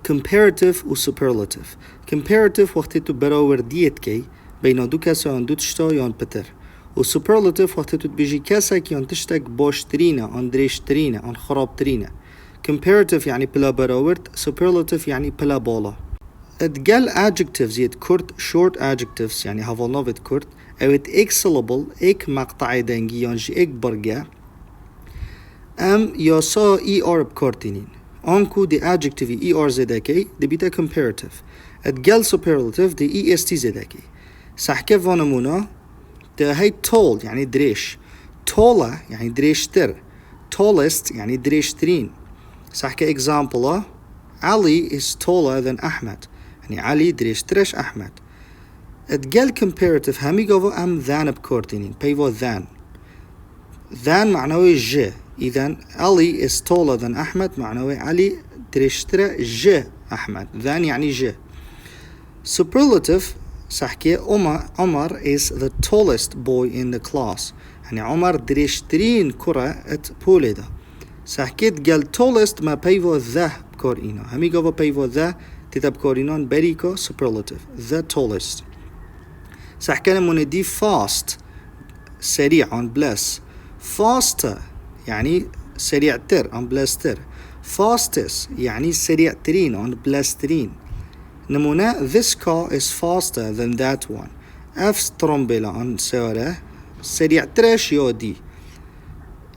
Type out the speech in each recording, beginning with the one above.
comparative و superlative. comparative وقتی تو براوردیت کی بین دو کس آن دو تشتا یان پتر و superlative وقتی تو بيجي کسک یان تشتک باشترینه آن درشترینه آن خرابترینه. comparative يعني بلا براورد، superlative يعني بلا بالا. اتقال adjectives يد كرت short adjectives يعني هفالنافت كرت او ات اك syllable اك مقطعي دنگي يانجي اك برگه ام ياسا اي ار بكارتينين انكو دي adjective اي ار زدكي دي بيتا comparative. اتقال superlative دي اي اس تي زدكي سحكي فانمونا ده هاي tall يعني دريش، taller يعني دريشتر، tallest يعني دريشترين. سحكي example Ali is taller than أحمد يعني علي دريشترش أحمد. اتقال comparative همي قوة ام ذان بكورتينين بيفو ذان معنوي ج، إذن Ali is taller than أحمد معنوي علي دريشتر ج أحمد، ذان يعني ج. superlative سحكي عمر is the tallest boy in the class يعني عمر دريشترين كرة ات بولا ده. سحكيت قال tallest ما بيفو ذا بكورينا همي قوة بيفو ذا تتب كورينون بريكو superlative the tallest. سحكينا من دي fast سريع on bless، faster يعني سريع تر on bless تر، fastest يعني سريع ترين on bless ترين. نمونا this car is faster than that one، اف ترمبيلا on سيارة سريع ترش يودي.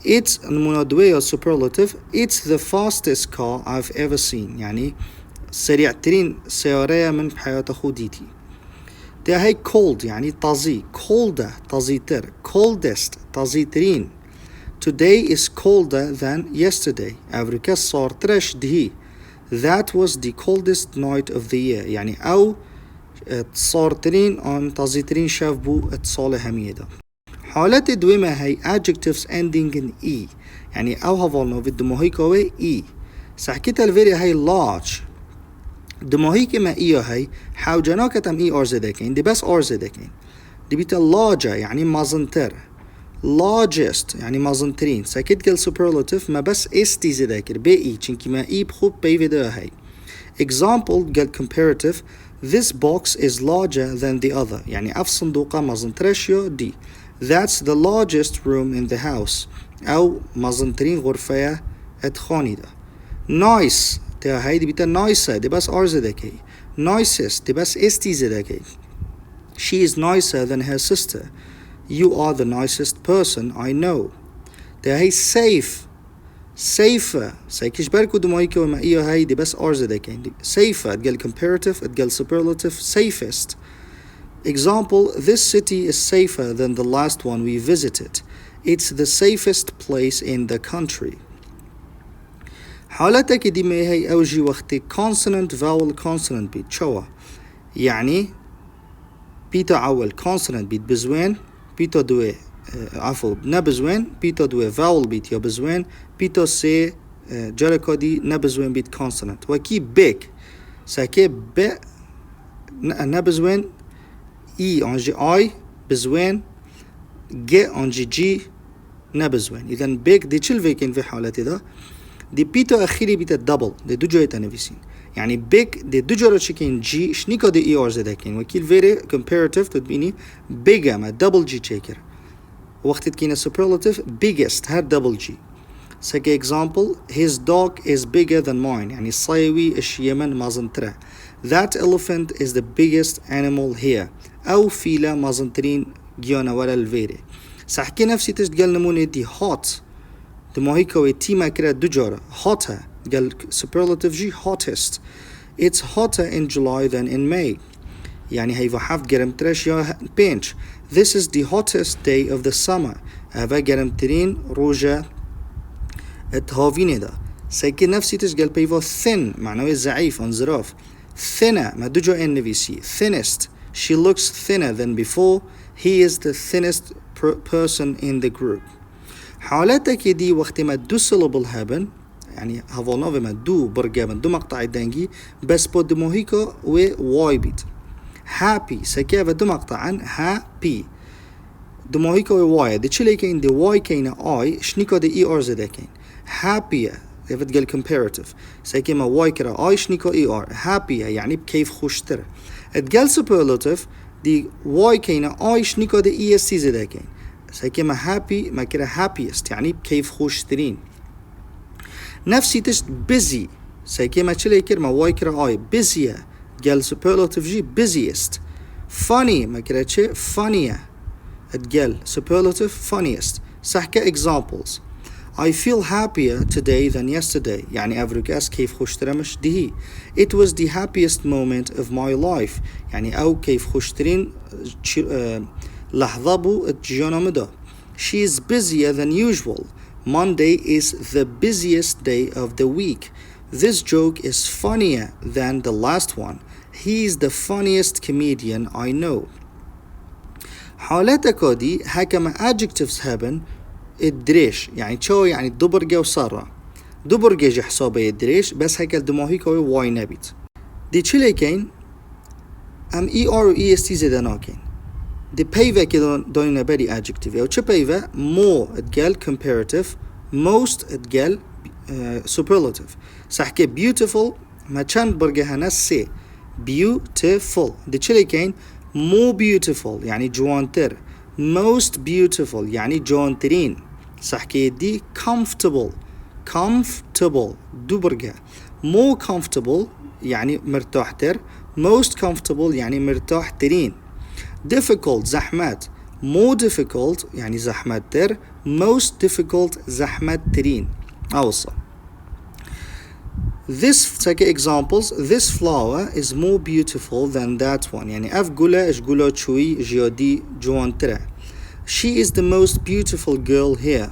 it's نمونا دوية superlative it's the fastest car I've ever seen يعني سريع ترين سيارة من حياة خوديتي. ده هاي cold يعني طازي، colder طازيتر، coldest طازيترين. today is colder than yesterday أفريكا صار ترش دهي. that was the coldest night of the year يعني أو صار ترين عن طازيترين شاف بو اتصال هميدا. حالات دويمة هاي adjectives ending in e يعني أو هفالنا في الدموهيكوة e. سحكيت الفيري هاي large دموهيك ما إيو هاي حاوجناك تم إي أرزدكين دي بس أرزدكين دي بيتا larger يعني مازنتر، largest يعني مازنترين. ساكيت قال superlative ما بس استي زدكر بي إي چنكي ما إي بخوب بي فيديو هاي. example قال comparative this box is larger than the other يعني أف صندوقة مازنترشيو دي. that's the largest room in the house أو مازنترين غرفة اتخاني ده. nice هاي دي بيتا nicer دي بس R زدكي، nicest دي بس ST زدكي. she is nicer than her sister you are the nicest person I know. ده هاي safe safer سايكيش بالكو دمويكي وما إيو هاي دي بس R زدكي safer اتقال comparative اتقال superlative safest. example this city is safer than the last one we visited it's the safest place in the country. حالتك دي ما هي أوجي وقتي consonant vowel consonant beat شوا يعني بيتا أول consonant beat بزوين بيتا دوي عفوا نبزوين بيتا دوي vowel beat يا بزوين بيتا سي جركا دي نبزوين beat consonant وكي بيك ساكي ب نبزوين اي انجي اي بزوين جي انجي جي نبزوين. إذن بيك دي چل فيكين في حالتي ده دي بيتا أخيري بيتا دبل دي دو جاية تنفيسين يعني بيك دي دو جارة شكين جي شنيكا دي اي ار زدكين وكيل فيري comparative تدبيني بيجا ما دبل جي تشيكر وقت تكينا superlative biggest هاد دبل جي. سكي example his dog is bigger than mine يعني الصيوي الشيمن مازنترا that elephant is the biggest animal here أو فيلا مازنترين جيانا ولا الفيري. سحكي نفسي تشتغل نمونة دي hot دموهيكوي تيما كرا دجارة hotter قال superlative جي hottest it's hotter in July than in May يعني هيفا حفظ جرمترش يا بينش this is the hottest day of the summer هذا جرمترين روجا اتهافيني دا. سيكي نفسي تشغل بيفا thin معنوي زعيف انزراف thinner ما دجو NVC thinnest she looks thinner than before he is the thinnest person in the group. حالتك دي وقت ما دو syllable هابن يعني هفولنا ما دو برقابن دو مقطع دنجي بس بود موهيكو و واي بيت happy سكيفة دو مقطعا happy دو موهيكو و واي دي چلي كين دي واي كين اي شنيكو دي اي ار زده كين happier يفتقل comparative ساكي ما واي كرا آيش نيكو اي ار happy يعني بكيف خوشتر اتقال superlative دي واي كينا آيش نيكو دي اي اس تي زي دا كين ساكي ما happy ما كرا happiest يعني بكيف خوشترين نفسي تشت busy ساكي ما تشلي كر ما واي كرا آي busy قال superlative جي busiest funny ما كرا تشي funnier اتقال superlative funniest سحكة examples I feel happier today than yesterday يعني أفرقاس كيف خوشترمش دي It was the happiest moment of my life يعني أو كيف خوشترين لحظة بو تجيونا مدى She is busier than usual Monday is the busiest day of the week This joke is funnier than the last one He is the funniest comedian I know حالات كودي هكما adjectives هبن الدريش يعني شو يعني دبرجة وصارة دبرجة جي حسابه الدريش بس هكا الدماغي كوي واي نبيت دي چلي كين ام اي ار و اي اس تي زدنا كين دي بيفا كده داينا بري adjective او چه بيفا more اتقال comparative most اتقال superlative سحكي beautiful ما چند برجة هنا سي beautiful دي چلي كين more beautiful يعني جوانتر most beautiful يعني جوانترين سحكي دي comfortable دوبرجة more comfortable يعني مرتاح تر most comfortable يعني مرتاح ترين difficult زحمات more difficult يعني زحمات تر most difficult زحمات ترين أوصل This take examples this flower is more beautiful than that one يعني أف قولة إش قولة شوي جيادي جوان ترى She is the most beautiful girl here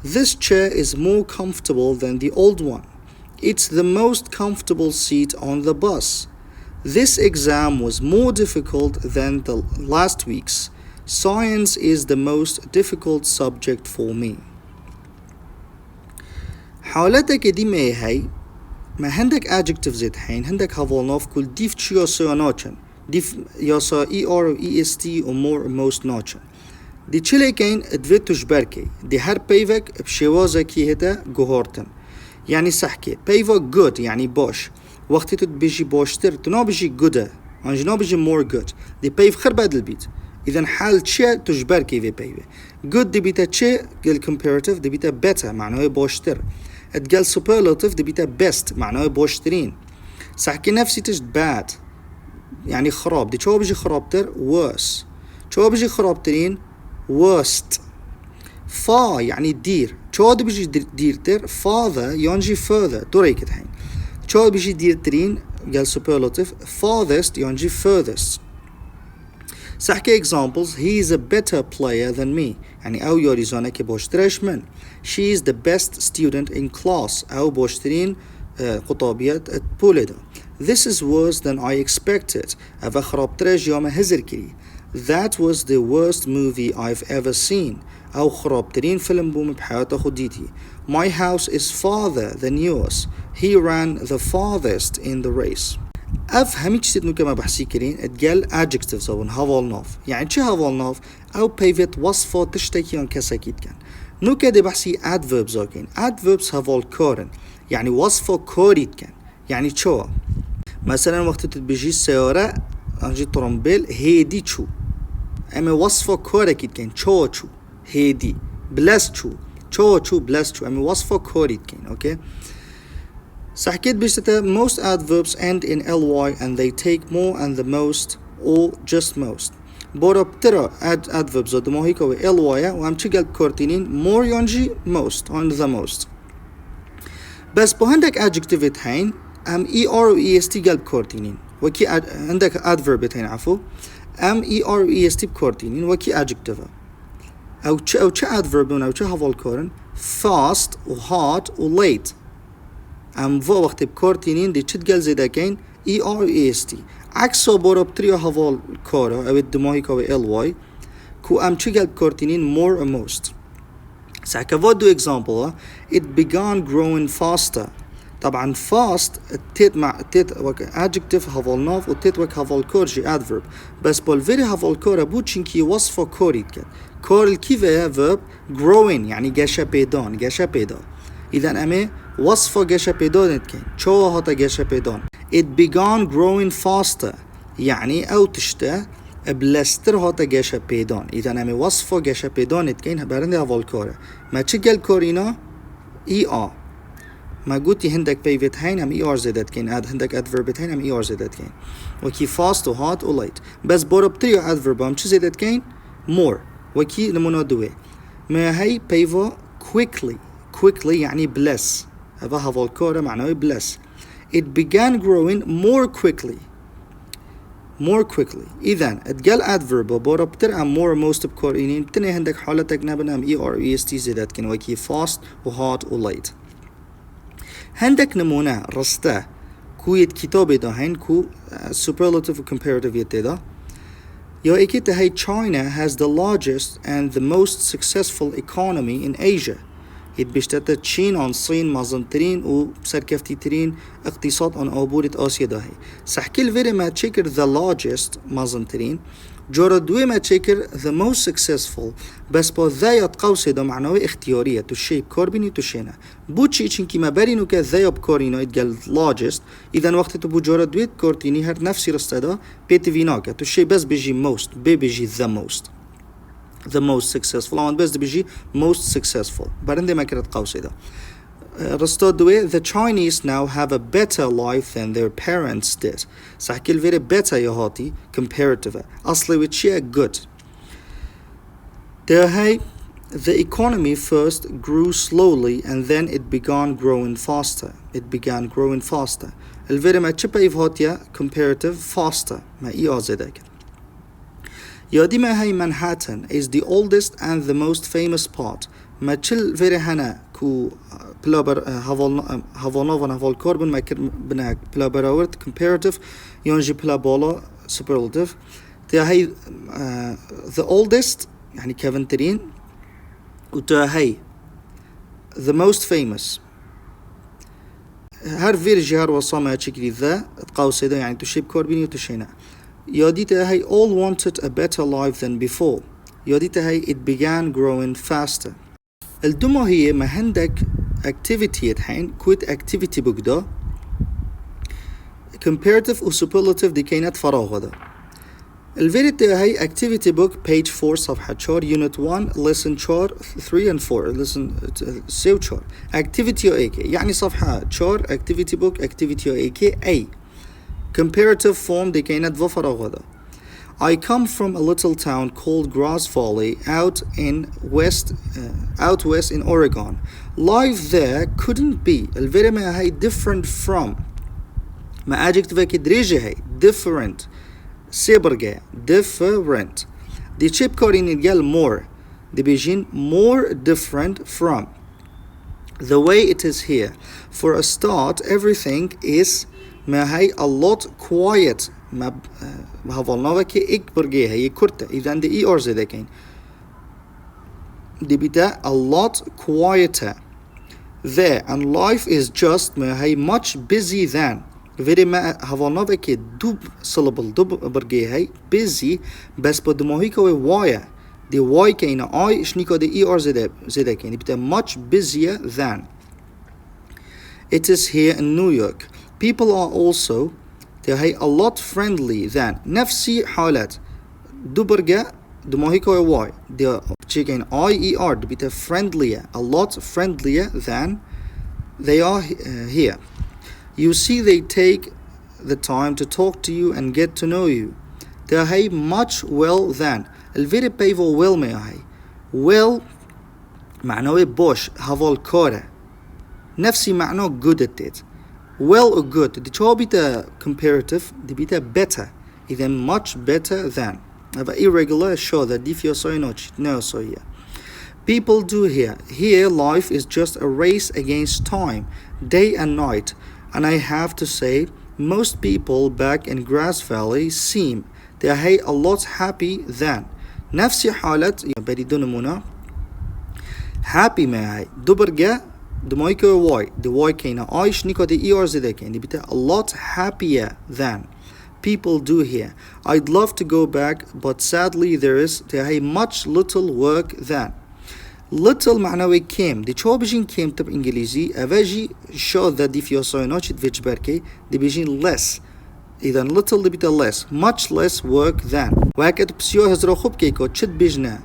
This chair is more comfortable than the old one It's the most comfortable seat on the bus This exam was more difficult than the last week's Science is the most difficult subject for me حالتك دي ما هي ما عندك adjective زد حين عندك هفولناف كل ديف تشيو سياناتشن ديف ياسا اي ار و اي اس تي و مور موست ناتشن دي چلي كين ادفيتوش بركي دي هر بيفك بشوازة كي هدا جوهارتن يعني سحكي بيفا good يعني باش وقتی تو بيجي باشتر تو نابيجي gooder انج نابيجي more good دي بيف خر بدل بيت اذا حال تشي تجبركي في بيفه good دي بيتا تشي قال comparative دي بيتا better معناه باشتر اتقال superlative دي بيتا best معناه باشترين سحكي نفسي تجد bad يعني خراب دي شو بيجي خرابتر worse شو بيجي خرابترين worst far يعني دير شو بيجي ديرتر father ينجي further دوريك الحين شو بيجي ديرترين قال superlative farthest ينجي furthest سحكي examples he is a better player than me يعني أو يوريزانا كباشترش من she is the best student in class أو باشترين قطابية بولا this is worse than I expected أفا خرابترش يوم هزر كري that was the worst movie I've ever seen أو خرابترين فيلم بوم بحياته خديتي my house is farther than yours he ran the farthest in the race هميك ستنو كما بحسي كرين اتقال adjectives او هافالناف يعني چه هافالناف او بيفت وصفة تشتكيان كساكيت كان نو كده بحسي adverbs اوكين adverbs هافال كارن يعني وصفة كاريت كان يعني چوا مثلا وقت تبجي سيارة انجي ترمبيل هيدي چو اما وصفة كاركيت كان چو هيدي بلس چو بلس چو اما وصفة كاريت كان اوكي سحكيت بيشتتا most adverbs end in ly and they take more and the most or just most بورا بترى adverbs دمو هيك و ly وهم چه قلب كورتينين more ينجي most on the most بس بو عندك adjective هين ام er و est قلب كورتينين وكي عندك adverb هين عفو ام er و est بكورتينين وكي adjective او چه adverb او چه هفال كورن fast و hard و late ام و وقت بكورتينين دي چت قل زيدا كين اي ار اي اس تي عكسو بورا بتريو هفال كارا او الدماغي كاو ال واي كو ام چه قل بكورتينين more or most ساكا ودو example it began growing faster طبعا fast تيت مع تيت وك adjective هفال ناف و تيت وك هفال كور جي adverb بس بالفيري هفال كارا بو چنكي وصفة كوريت كد كار الكيفة verb growing يعني قشا بيدان إذا أمي وصفة جشة بيدون كين شو هاتا جشة بيدون. It began growing faster يعني أو تشتا بلستر هاتا جشة بيدون. إذا أمي وصفة جشة بيدون كين برندي هفالكورة ما تشجل كورينا ER ما قلتي هندك بيفت هين هم ER زدت كين هندك adverb هين هم ER زدت كين وكي fast و hot و light بس بربطريو adverb هم چه زدت كين more وكي نمونا دوي ما هي بيفو quickly يعني bless هذا هفالكورة معناه bless. It began growing more quickly. إذن اتقال adverb وبربطر عن more most بكورينين بتني هندك حالتك نبنا هم ER EST زدت كين وكي fast و hot و light. هندك نمونه رسته كويت كتابي دا هين كو superlative و comparative يتدا يا اكيد هاي China has the largest and the most successful economy in Asia. بيشتت تشين عن الصين مازنترين و سركفتيترين اقتصاد عن عبورة آسيا دا هي سحكي الفيري ما تشكر the largest مازنترين جورا دوي ما تشكر the most successful بس با ذايات قوسي دا معنوي اختيارية تشي بكاربيني تشينا بوچي چنكي ما برينو كا ذايا بكارينا يتقال largest إذن وقت تبو جورا دويت كارتيني هر نفسي رستادا بيتفيناكا تشي بس بيجي most بيجي the most successful أو بس بيجي most successful برندي ما كرت قوسي دا رستاد دوي the Chinese now have a better life than their parents did سحكي الفيري better يهاتي comparative أصلي وشي good ده هاي the economy first grew slowly and then it began growing faster الفيري ما تشبه يفهاتيا comparative faster ما إيازدك يادي ما هاي Manhattan is the oldest and the most famous part ما تشل فيري هنا كو بلابر هافالنوفان هافالكوربن ما بناك بلا بەراورد comparative يونجي بلا باڵا superlative تا هاي the oldest يعني كافنترين وتا هاي the most famous هر فيرجي هر وصامة تشكري ذا تقاوسي دا يعني تشيب كوربيني وتشينا ياديتا هاي all wanted a better life than before ياديتا هاي it began growing faster. الدمو هي ما هندك activity الحين كويت activity بقدا comparative و superlative دي كينات فراغ هذا الفيريتي هاي activity book page 4 صفحة 4 unit 1 lesson 4 3 and 4 listen سيو 4 activity o يعني صفحة 4 activity book activity o A comparative form دي كينات فراغ هذا I come from a little town called Grass Valley out west in Oregon. Life there couldn't be. الفيري ما هاي different from. ما adjective كدريجة هاي different. سيبرجة different. دي تشيب كورين يتقال more. دي بيجين more different from. The way it is here. For a start, everything is ما هاي a lot quiet. ما هفالناوا كي اكبر جيها هي كرتة إذن دي ER زي دكين دي بتا a lot quieter there and life is just ما هي much busy than very ما هفالناوا كي دوب syllable دوب برجيها هي busy بس بدموهي كوي وايا دي واي كينا اي شنيكو دي ER زي دكين دي بتا much busier than. It is here in New York. People are also هي a lot friendly than نفسي حالات دوبرجة دموهيكو واي دي تشيكين IER بيتا friendlier a lot friendlier than they are here. You see they take the time to talk to you and get to know you. ده هي much well than الفيري بيفو well ما هي well معناه بوش هفال كورة نفسي معناه good at it well or good دي شو بيتا comparative دي بيتا better إذا much better than هذا irregular show that دي فيها صوي no صوية. People do here life is just a race against time day and night and I have to say most people back in Grass Valley seem they are a lot happy than نفسي حالة يعني بدون منى happy ما هي دوبرجة دمايكو واي دي واي كينا ايش نيكو دي ER زي دكين دي بتا a lot happier than people do here. I'd love to go back but sadly there is much little work than little معناوي came دي چو بجين came تب انجليزي اوجي show that دي فيوساينوش تفيج بركي دي بجين less إذا little دي بيتا less much less work than وهكذا بسيو هزرو خوب كيكو تشد بجنا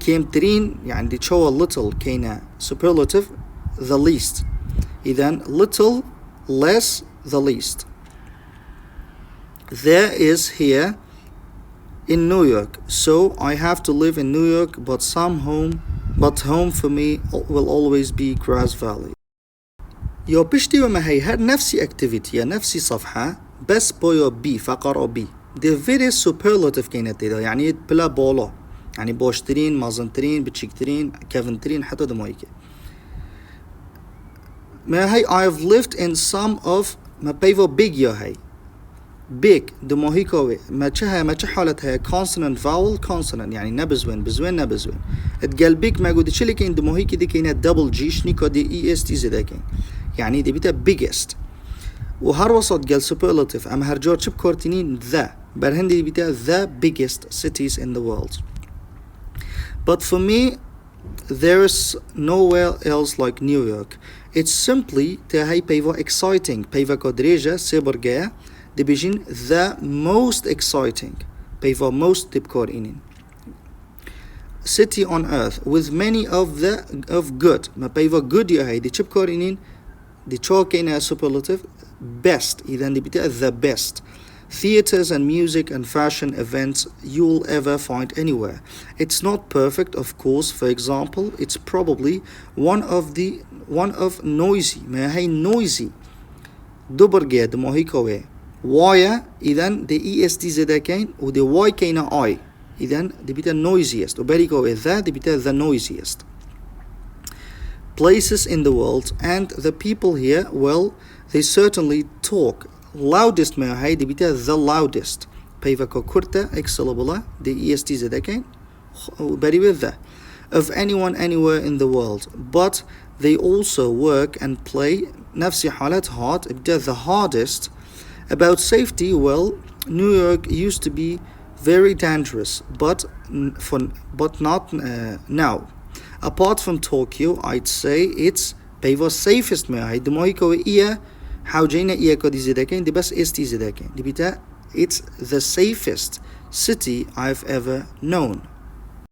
came ترين يعني دي چو little كينا superlative the least إذا little less the least. There is here in New York, so I have to live in New York, but home for me will always be Grass Valley. يو بشتي وما هي هر نفسي activity يا نفسي صفحة بس بويو بي فقر أو بي. The very superlative كينت إذا يعني بلا بالا يعني بوشترين مازنترين بتشيكترين كيفنترين حتى دمويكي. ما هي I've lived in some of ما بيفو big يا هي big دموهيكوي ما تش حالتها consonant vowel consonant يعني نبزوين بزوين نبزوين اتقال big ما قد تشيلي كين دموهيكي دي كينا double G شنيكو دي est زي كين يعني دي بيتا biggest وهر وسط قال superlative أما هرجور شب كورتينين ذا برهندي دي بيتا the biggest cities in the world. But for me there is nowhere else like New York. It's simply تهي بيفو exciting بيفو كودريجة سيبرجيا دي بيجين the most exciting بيفو most تبكور إنين city on earth with many of good ما بيفو good يهي دي تبكور إنين دي تشوكينا superlative best إذا دي بيتا the best theaters and music and fashion events you'll ever find anywhere. It's not perfect, of course. For example, it's probably one of noisy ما هي noisy دبرجة دموهيكوه وايا إذن دي est زدا كين ودي واي كينا I إذن دي بيتا noisiest وبريكوه ذا دي بيتا the noisiest places in the world and the people here well they certainly talk loudest ما هي دي بيتا the loudest بيفاكو كورتا اكسلابلا دي est زدا كين وبريكوه ذا of anyone anywhere in the world but they also work and play نفسي حالات hard the hardest. About safety, well, New York used to be very dangerous, but not now. Apart from Tokyo, I'd say it's the safest ما هي دمويكو إياه حاوجينا إياه كودي زداكين دي بس استي زداكين دي بيتا it's the safest city I've ever known.